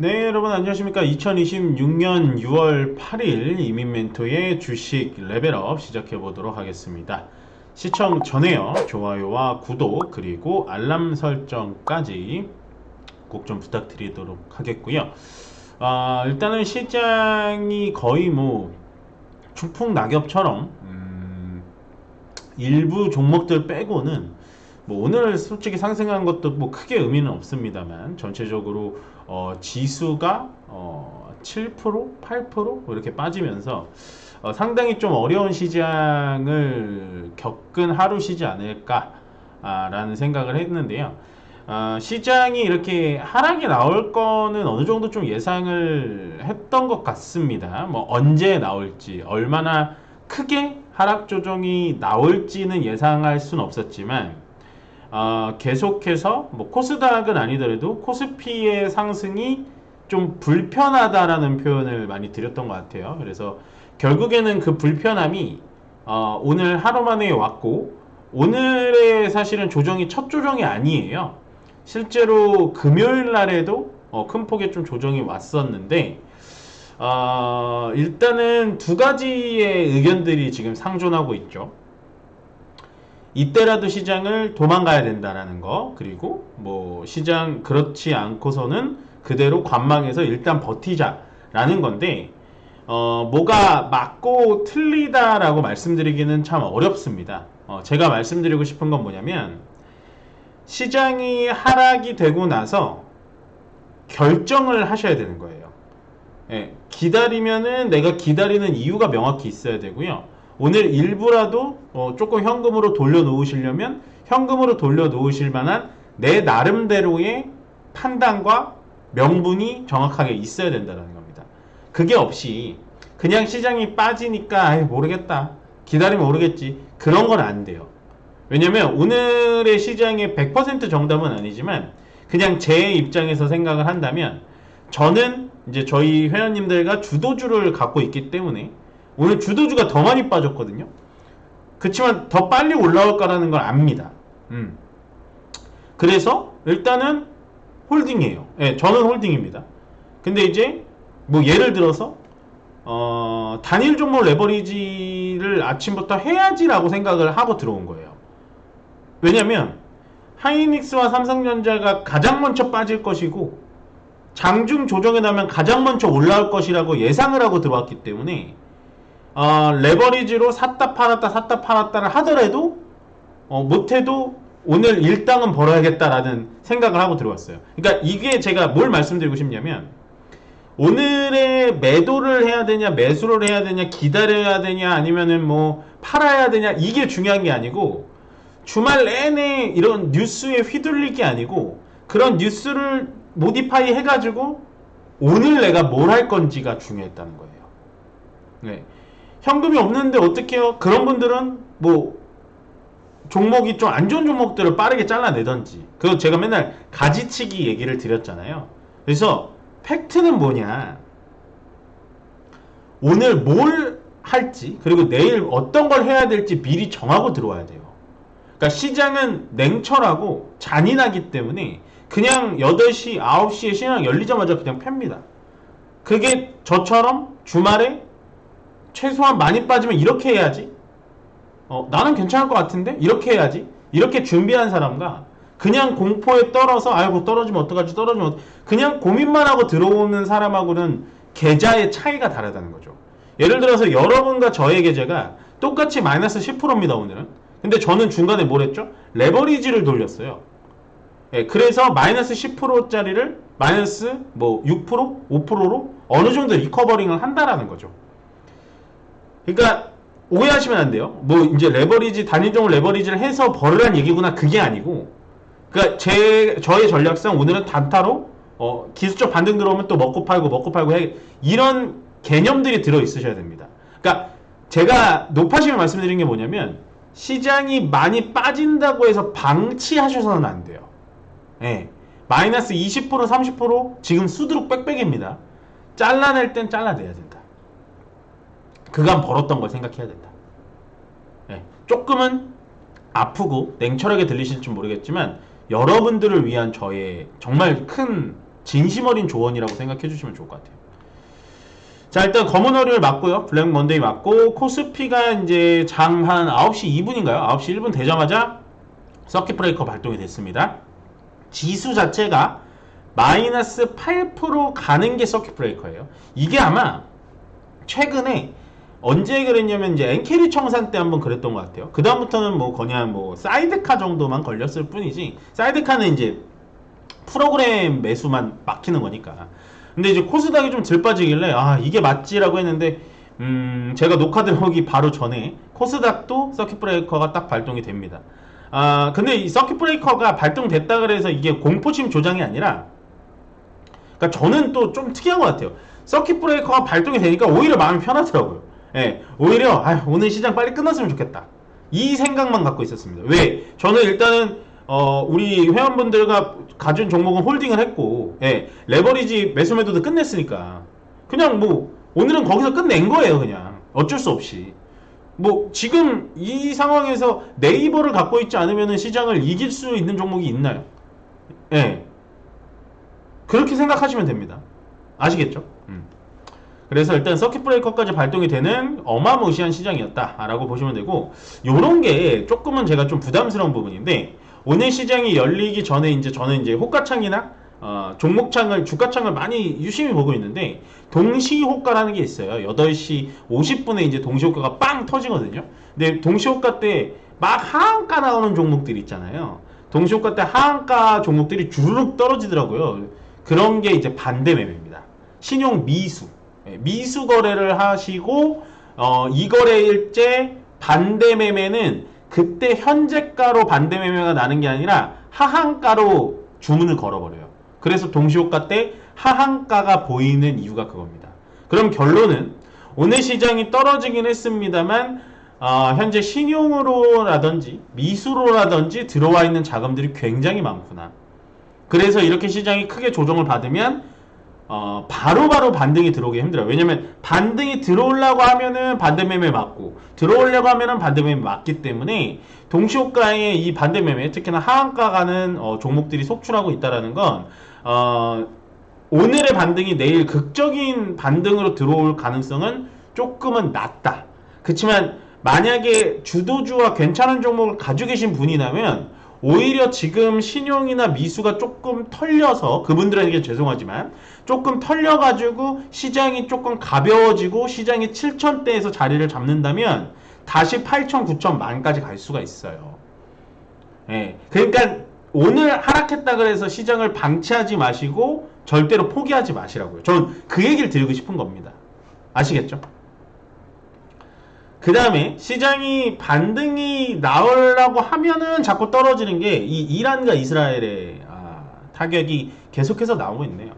네, 여러분 안녕하십니까. 2026년 6월 8일 이민멘토의 주식 레벨업 시작해 보도록 하겠습니다. 시청 전에요. 좋아요와 구독 그리고 알람 설정까지 꼭 좀 부탁드리도록 하겠고요. 일단은 시장이 거의 뭐 추풍낙엽처럼 일부 종목들 빼고는 뭐 오늘 솔직히 상승한 것도 뭐 크게 의미는 없습니다만 전체적으로 지수가 7%, 8% 이렇게 빠지면서 상당히 좀 어려운 시장을 겪은 하루시지 않을까라는 생각을 했는데요. 시장이 이렇게 하락이 나올 거는 어느 정도 좀 예상을 했던 것 같습니다. 뭐 언제 나올지, 얼마나 크게 하락 조정이 나올지는 예상할 수는 없었지만 계속해서 뭐 코스닥은 아니더라도 코스피의 상승이 좀 불편하다라는 표현을 많이 드렸던 것 같아요. 그래서 결국에는 그 불편함이 오늘 하루 만에 왔고, 오늘의 사실은 조정이 첫 조정이 아니에요. 실제로 금요일 날에도 큰 폭의 좀 조정이 왔었는데, 일단은 두 가지의 의견들이 지금 상존하고 있죠. 이때라도 시장을 도망가야 된다라는 거, 그리고 뭐 시장 그렇지 않고서는 그대로 관망해서 일단 버티자라는 건데, 뭐가 맞고 틀리다라고 말씀드리기는 참 어렵습니다. 제가 말씀드리고 싶은 건 뭐냐면, 시장이 하락이 되고 나서 결정을 하셔야 되는 거예요. 예, 기다리면은 내가 기다리는 이유가 명확히 있어야 되고요. 오늘 일부라도 조금 현금으로 돌려놓으시려면 현금으로 돌려놓으실 만한 내 나름대로의 판단과 명분이 정확하게 있어야 된다는 겁니다. 그게 없이 그냥 시장이 빠지니까 모르겠다, 기다리면 오르겠지, 그런 건 안 돼요. 왜냐면 오늘의 시장의 100% 정답은 아니지만 그냥 제 입장에서 생각을 한다면, 저는 이제 저희 회원님들과 주도주를 갖고 있기 때문에 오늘 주도주가 더 많이 빠졌거든요. 그렇지만 더 빨리 올라올 거라는 걸 압니다. 그래서 일단은 홀딩이에요. 예, 저는 홀딩입니다. 근데 이제 뭐 예를 들어서 단일 종목 레버리지를 아침부터 해야지라고 생각을 하고 들어온 거예요. 왜냐면 하이닉스와 삼성전자가 가장 먼저 빠질 것이고 장중 조정에 나면 가장 먼저 올라올 것이라고 예상을 하고 들어왔기 때문에 레버리지로 샀다 팔았다 샀다 팔았다를 하더라도 못해도 오늘 일당은 벌어야겠다라는 생각을 하고 들어왔어요. 그러니까 이게 제가 뭘 말씀드리고 싶냐면, 오늘의 매도를 해야 되냐 매수를 해야 되냐 기다려야 되냐 아니면은 뭐 팔아야 되냐, 이게 중요한 게 아니고, 주말 내내 이런 뉴스에 휘둘릴 게 아니고, 그런 뉴스를 모디파이 해가지고 오늘 내가 뭘 할 건지가 중요했다는 거예요. 네. 현금이 없는데 어떻게 해요? 그런 분들은 뭐 종목이 좀 안 좋은 종목들을 빠르게 잘라내던지. 그거 제가 맨날 가지치기 얘기를 드렸잖아요. 그래서 팩트는 뭐냐, 오늘 뭘 할지 그리고 내일 어떤 걸 해야 될지 미리 정하고 들어와야 돼요. 그러니까 시장은 냉철하고 잔인하기 때문에 그냥 8시, 9시에 시장 열리자마자 그냥 팹니다. 그게 저처럼 주말에 최소한 많이 빠지면 이렇게 해야지, 나는 괜찮을 것 같은데 이렇게 해야지, 이렇게 준비한 사람과 그냥 공포에 떨어서 아이고 떨어지면 어떡하지 떨어지면 그냥 고민만 하고 들어오는 사람하고는 계좌의 차이가 다르다는 거죠. 예를 들어서 여러분과 저의 계좌가 똑같이 마이너스 10%입니다 오늘은. 근데 저는 중간에 뭘 했죠? 레버리지를 돌렸어요. 예, 그래서 마이너스 10%짜리를 마이너스 뭐 6%, 5%로 어느 정도 리커버링을 한다라는 거죠. 그러니까 오해하시면 안 돼요. 뭐 이제 레버리지, 단일종을 레버리지를 해서 벌으란 얘기구나, 그게 아니고, 그러니까 저의 전략상 오늘은 단타로 기술적 반등 들어오면 또 먹고 팔고 이런 개념들이 들어 있으셔야 됩니다. 그러니까 제가 높아지면 말씀드린 게 뭐냐면, 시장이 많이 빠진다고 해서 방치하셔서는 안 돼요. 예. 마이너스 20%, 30% 지금 수두룩 빽빽입니다. 잘라낼 땐 잘라내야 된다. 그간 벌었던 걸 생각해야 된다. 예. 조금은 아프고 냉철하게 들리실지 모르겠지만 여러분들을 위한 저의 정말 큰 진심 어린 조언이라고 생각해 주시면 좋을 것 같아요. 자, 일단 검은 월요일 맞고요. 블랙 먼데이 맞고, 코스피가 이제 장 한 9시 2분인가요? 9시 1분 되자마자 서킷 브레이커 발동이 됐습니다. 지수 자체가 마이너스 8% 가는 게 서킷 브레이커예요. 이게 아마 최근에 언제 그랬냐면 이제 엔캐리 청산 때 한번 그랬던 것 같아요. 그 다음부터는 뭐 그냥 뭐 사이드카 정도만 걸렸을 뿐이지, 사이드카는 이제 프로그램 매수만 막히는 거니까. 근데 이제 코스닥이 좀 들빠지길래 아 이게 맞지라고 했는데, 제가 녹화 들어오기 바로 전에 코스닥도 서킷 브레이커가 딱 발동이 됩니다. 아 근데 이 서킷 브레이커가 발동됐다 그래서 이게 공포심 조장이 아니라, 그러니까 저는 또 좀 특이한 것 같아요. 서킷 브레이커가 발동이 되니까 오히려 마음이 편하더라고요. 예, 오히려 오늘 시장 빨리 끝났으면 좋겠다, 이 생각만 갖고 있었습니다. 왜? 저는 일단은 우리 회원분들과 가진 종목은 홀딩을 했고, 예, 레버리지 매수 매도도 끝냈으니까 그냥 뭐 오늘은 거기서 끝낸 거예요. 그냥 어쩔 수 없이. 뭐 지금 이 상황에서 네이버를 갖고 있지 않으면 시장을 이길 수 있는 종목이 있나요? 예, 그렇게 생각하시면 됩니다. 아시겠죠? 그래서 일단 서킷 브레이커까지 발동이 되는 어마무시한 시장이었다라고 보시면 되고, 요런 게 조금은 제가 좀 부담스러운 부분인데, 오늘 시장이 열리기 전에 이제 저는 이제 호가창이나 종목창을, 주가창을 많이 유심히 보고 있는데, 동시호가라는 게 있어요. 8시 50분에 이제 동시호가가 빵 터지거든요. 근데 동시호가 때 막 하한가 나오는 종목들이 있잖아요. 동시호가 때 하한가 종목들이 주르륵 떨어지더라고요. 그런 게 이제 반대 매매입니다. 신용 미수. 미수 거래를 하시고, 이 거래일째 반대 매매는 그때 현재가로 반대 매매가 나는 게 아니라 하한가로 주문을 걸어버려요. 그래서 동시호가 때 하한가가 보이는 이유가 그겁니다. 그럼 결론은 오늘 시장이 떨어지긴 했습니다만, 현재 신용으로라든지 미수로라든지 들어와 있는 자금들이 굉장히 많구나. 그래서 이렇게 시장이 크게 조정을 받으면 바로바로 반등이 들어오기 힘들어요. 왜냐면 반등이 들어오려고 하면은 반대매매 맞고, 들어오려고 하면은 반대매매 맞기 때문에 동시호가의 이 반대매매, 특히나 하한가 가는 종목들이 속출하고 있다는 건 오늘의 반등이 내일 극적인 반등으로 들어올 가능성은 조금은 낮다. 그렇지만 만약에 주도주와 괜찮은 종목을 가지고 계신 분이라면 오히려 지금 신용이나 미수가 조금 털려서, 그분들에게 죄송하지만 조금 털려가지고 시장이 조금 가벼워지고 시장이 7,000대에서 자리를 잡는다면 다시 8,000, 9,000, 만까지 갈 수가 있어요. 예, 그러니까 오늘 하락했다 그래서 시장을 방치하지 마시고 절대로 포기하지 마시라고요. 저는 그 얘기를 드리고 싶은 겁니다. 아시겠죠? 그 다음에 시장이 반등이 나오려고 하면은 자꾸 떨어지는 게 이 이란과 이스라엘의 타격이 계속해서 나오고 있네요.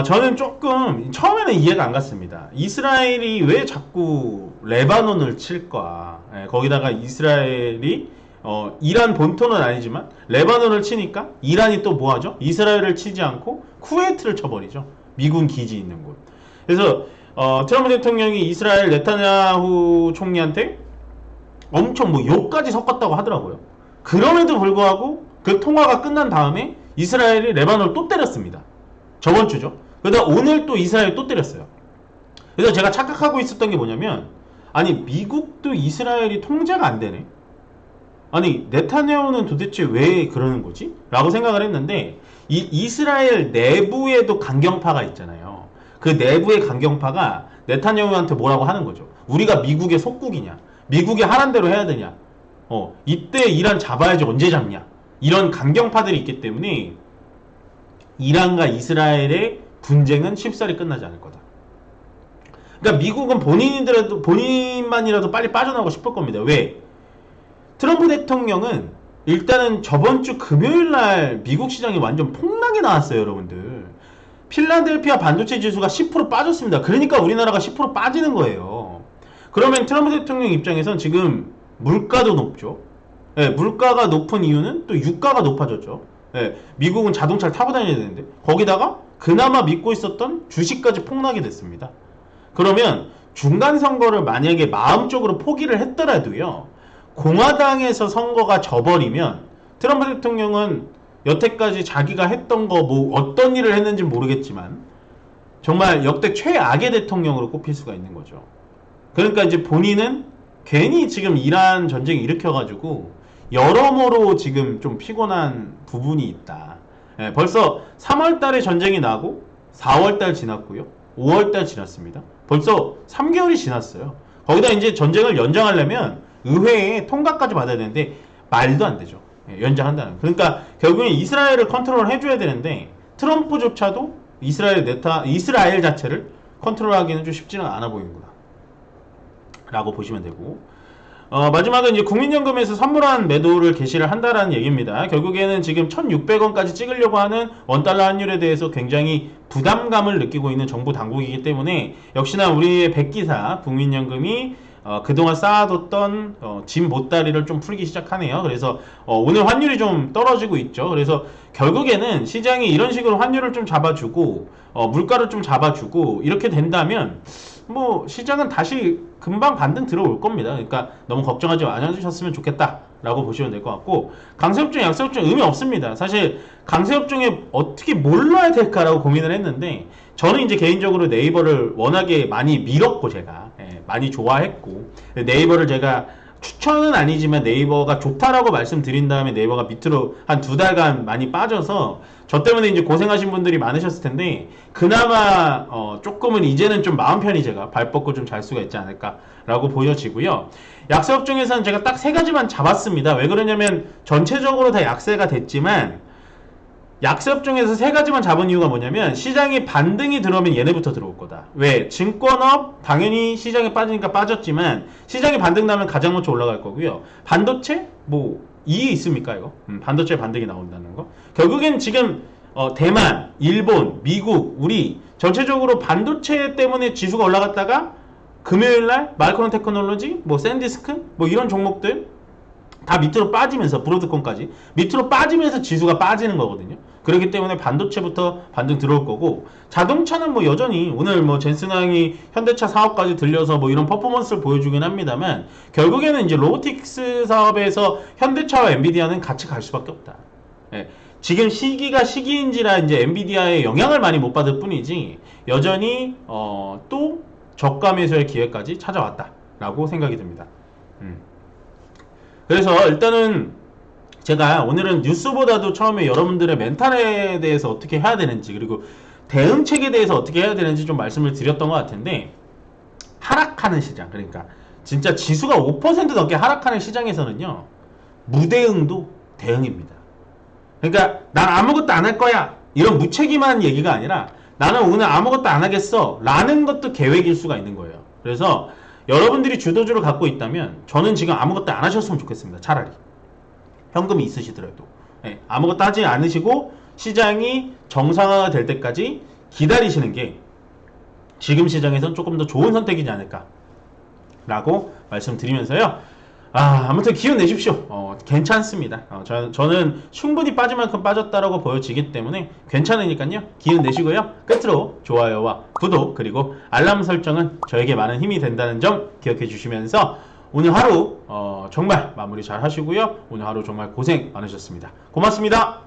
저는 조금 처음에는 이해가 안 갔습니다. 이스라엘이 왜 자꾸 레바논을 칠까? 예, 거기다가 이스라엘이 이란 본토는 아니지만 레바논을 치니까 이란이 또 뭐하죠? 이스라엘을 치지 않고 쿠웨이트를 쳐버리죠. 미군 기지 있는 곳. 그래서 트럼프 대통령이 이스라엘 네타냐후 총리한테 엄청 뭐 욕까지 섞었다고 하더라고요. 그럼에도 불구하고 그 통화가 끝난 다음에 이스라엘이 레바논을 또 때렸습니다. 저번 주죠. 그러다 오늘 또 이스라엘이 또 때렸어요. 그래서 제가 착각하고 있었던 게 뭐냐면, 아니 미국도 이스라엘이 통제가 안 되네. 아니 네타냐후는 도대체 왜 그러는 거지? 라고 생각을 했는데, 이 이스라엘 내부에도 강경파가 있잖아요. 그 내부의 강경파가 네타냐후한테 뭐라고 하는 거죠. 우리가 미국의 속국이냐, 미국이 하란 대로 해야 되냐, 이때 이란 잡아야지 언제 잡냐, 이런 강경파들이 있기 때문에 이란과 이스라엘의 분쟁은 쉽사리 끝나지 않을 거다. 그러니까 미국은 본인만이라도 빨리 빠져나오고 싶을 겁니다. 왜? 트럼프 대통령은 일단은 저번 주 금요일 날 미국 시장이 완전 폭락이 나왔어요, 여러분들. 필라델피아 반도체 지수가 10% 빠졌습니다. 그러니까 우리나라가 10% 빠지는 거예요. 그러면 트럼프 대통령 입장에선 지금 물가도 높죠. 예, 물가가 높은 이유는 또 유가가 높아졌죠. 예, 미국은 자동차를 타고 다녀야 되는데 거기다가 그나마 믿고 있었던 주식까지 폭락이 됐습니다. 그러면 중간 선거를 만약에 마음적으로 포기를 했더라도요, 공화당에서 선거가 져버리면 트럼프 대통령은 여태까지 자기가 했던 거 뭐 어떤 일을 했는지 모르겠지만 정말 역대 최악의 대통령으로 꼽힐 수가 있는 거죠. 그러니까 이제 본인은 괜히 지금 이란 전쟁 일으켜가지고 여러모로 지금 좀 피곤한 부분이 있다. 예, 벌써 3월달에 전쟁이 나고 4월달 지났고요. 5월달 지났습니다. 벌써 3개월이 지났어요. 거기다 이제 전쟁을 연장하려면 의회에 통과까지 받아야 되는데 말도 안 되죠. 예, 연장한다는. 그러니까 결국엔 이스라엘을 컨트롤 해줘야 되는데 트럼프조차도 이스라엘 자체를 컨트롤하기는 좀 쉽지는 않아 보이는구나 라고 보시면 되고, 마지막은 이제 국민연금에서 선물한 매도를 개시를 한다라는 얘기입니다. 결국에는 지금 1,600원까지 찍으려고 하는 원달러 환율에 대해서 굉장히 부담감을 느끼고 있는 정부 당국이기 때문에 역시나 우리의 백기사 국민연금이 그동안 쌓아뒀던 짐 보따리를 좀 풀기 시작하네요. 그래서 오늘 환율이 좀 떨어지고 있죠. 그래서 결국에는 시장이 이런 식으로 환율을 좀 잡아주고 물가를 좀 잡아주고 이렇게 된다면 뭐 시장은 다시 금방 반등 들어올 겁니다. 그러니까 너무 걱정하지 않으셨으면 좋겠다 라고 보시면 될 것 같고, 강세업종 약세업종 의미 없습니다. 사실 강세업종에 어떻게 뭘 넣어야 될까라고 고민을 했는데 저는 이제 개인적으로 네이버를 워낙에 많이 밀었고 제가 많이 좋아했고, 네이버를 제가 추천은 아니지만 네이버가 좋다라고 말씀드린 다음에 네이버가 밑으로 한 2달간 많이 빠져서 저 때문에 이제 고생하신 분들이 많으셨을 텐데 그나마 조금은 이제는 좀 마음 편히 제가 발 뻗고 좀 잘 수가 있지 않을까라고 보여지고요. 약세업종에서는 제가 딱 3가지만 잡았습니다. 왜 그러냐면 전체적으로 다 약세가 됐지만 약세업종에서 3가지만 잡은 이유가 뭐냐면 시장이 반등이 들어오면 얘네부터 들어올 거다. 왜? 증권업 당연히 시장에 빠지니까 빠졌지만 시장이 반등 나면 가장 먼저 올라갈 거고요. 반도체? 뭐 이해 있습니까 이거? 반도체 반등이 나온다는 거. 결국엔 지금 대만, 일본, 미국, 우리 전체적으로 반도체 때문에 지수가 올라갔다가 금요일날 마이크론 테크놀로지, 뭐 샌디스크, 뭐 이런 종목들 다 밑으로 빠지면서 브로드콘까지 밑으로 빠지면서 지수가 빠지는 거거든요. 그렇기 때문에 반도체부터 반등 들어올 거고, 자동차는 뭐 여전히 오늘 뭐 젠슨항이 현대차 사업까지 들려서 뭐 이런 퍼포먼스를 보여주긴 합니다만 결국에는 이제 로보틱스 사업에서 현대차와 엔비디아는 같이 갈 수밖에 없다. 예. 지금 시기가 시기인지라 이제 엔비디아의 영향을 많이 못 받을 뿐이지 여전히 또 저가 매수의 기회까지 찾아왔다라고 생각이 듭니다. 그래서 일단은 제가 오늘은 뉴스보다도 처음에 여러분들의 멘탈에 대해서 어떻게 해야 되는지 그리고 대응책에 대해서 어떻게 해야 되는지 좀 말씀을 드렸던 것 같은데, 하락하는 시장, 그러니까 진짜 지수가 5% 넘게 하락하는 시장에서는요 무대응도 대응입니다. 그러니까 난 아무것도 안 할 거야 이런 무책임한 얘기가 아니라 나는 오늘 아무것도 안 하겠어 라는 것도 계획일 수가 있는 거예요. 그래서 여러분들이 주도주를 갖고 있다면 저는 지금 아무것도 안 하셨으면 좋겠습니다. 차라리 현금이 있으시더라도 아무것도 하지 않으시고 시장이 정상화가 될 때까지 기다리시는 게 지금 시장에선 조금 더 좋은 선택이지 않을까 라고 말씀드리면서요, 아무튼 기운 내십시오. 괜찮습니다. 저는 충분히 빠질 만큼 빠졌다라고 보여지기 때문에 괜찮으니까요 기운 내시고요, 끝으로 좋아요와 구독 그리고 알람 설정은 저에게 많은 힘이 된다는 점 기억해 주시면서 오늘 하루 정말 마무리 잘 하시고요, 오늘 하루 정말 고생 많으셨습니다. 고맙습니다.